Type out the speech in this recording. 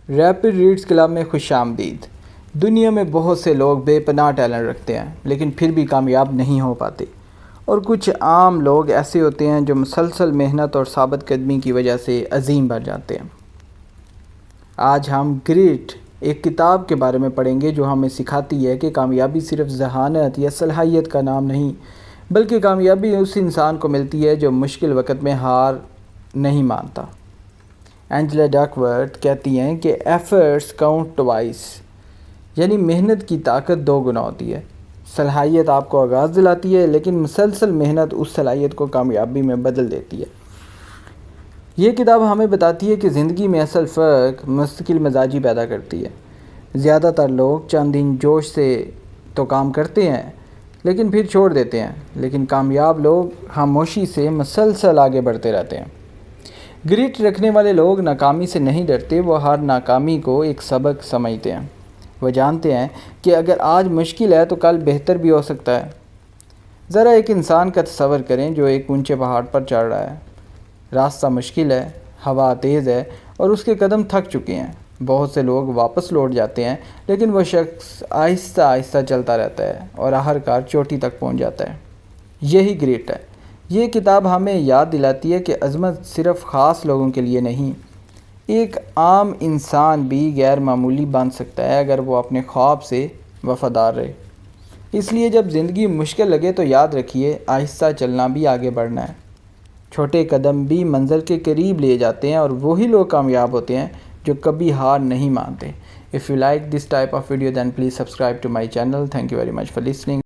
Rapid reads club میں خوش آمدید۔ دنیا میں بہت سے لوگ بے پناہ ٹیلنٹ رکھتے ہیں لیکن پھر بھی کامیاب نہیں ہو پاتے، اور کچھ عام لوگ ایسے ہوتے ہیں جو مسلسل محنت اور ثابت قدمی کی وجہ سے عظیم بن جاتے ہیں۔ آج ہم گریٹ ایک کتاب کے بارے میں پڑھیں گے جو ہمیں سکھاتی ہے کہ کامیابی صرف ذہانت یا صلاحیت کا نام نہیں، بلکہ کامیابی اس انسان کو ملتی ہے جو مشکل وقت میں ہار نہیں مانتا۔ اینجلا ڈکورتھ کہتی ہیں کہ ایفرٹس کاؤنٹ ٹوائس، یعنی محنت کی طاقت دو گنا ہوتی ہے۔ صلاحیت آپ کو آغاز دلاتی ہے لیکن مسلسل محنت اس صلاحیت کو کامیابی میں بدل دیتی ہے۔ یہ کتاب ہمیں بتاتی ہے کہ زندگی میں اصل فرق مستقل مزاجی پیدا کرتی ہے۔ زیادہ تر لوگ چند دن جوش سے تو کام کرتے ہیں لیکن پھر چھوڑ دیتے ہیں، لیکن کامیاب لوگ خاموشی سے مسلسل آگے بڑھتے رہتے ہیں۔ گریٹ رکھنے والے لوگ ناکامی سے نہیں ڈرتے، وہ ہر ناکامی کو ایک سبق سمجھتے ہیں۔ وہ جانتے ہیں کہ اگر آج مشکل ہے تو کل بہتر بھی ہو سکتا ہے۔ ذرا ایک انسان کا تصور کریں جو ایک اونچے پہاڑ پر چڑھ رہا ہے۔ راستہ مشکل ہے، ہوا تیز ہے اور اس کے قدم تھک چکے ہیں۔ بہت سے لوگ واپس لوٹ جاتے ہیں لیکن وہ شخص آہستہ آہستہ چلتا رہتا ہے اور آخرکار چوٹی تک پہنچ جاتا ہے۔ یہی گریٹ ہے۔ یہ کتاب ہمیں یاد دلاتی ہے کہ عظمت صرف خاص لوگوں کے لیے نہیں، ایک عام انسان بھی غیر معمولی بن سکتا ہے اگر وہ اپنے خواب سے وفادار رہے۔ اس لیے جب زندگی مشکل لگے تو یاد رکھیے، آہستہ چلنا بھی آگے بڑھنا ہے۔ چھوٹے قدم بھی منزل کے قریب لے جاتے ہیں اور وہی لوگ کامیاب ہوتے ہیں جو کبھی ہار نہیں مانتے۔ If you like this type of video then please subscribe to my channel. Thank you very much for listening.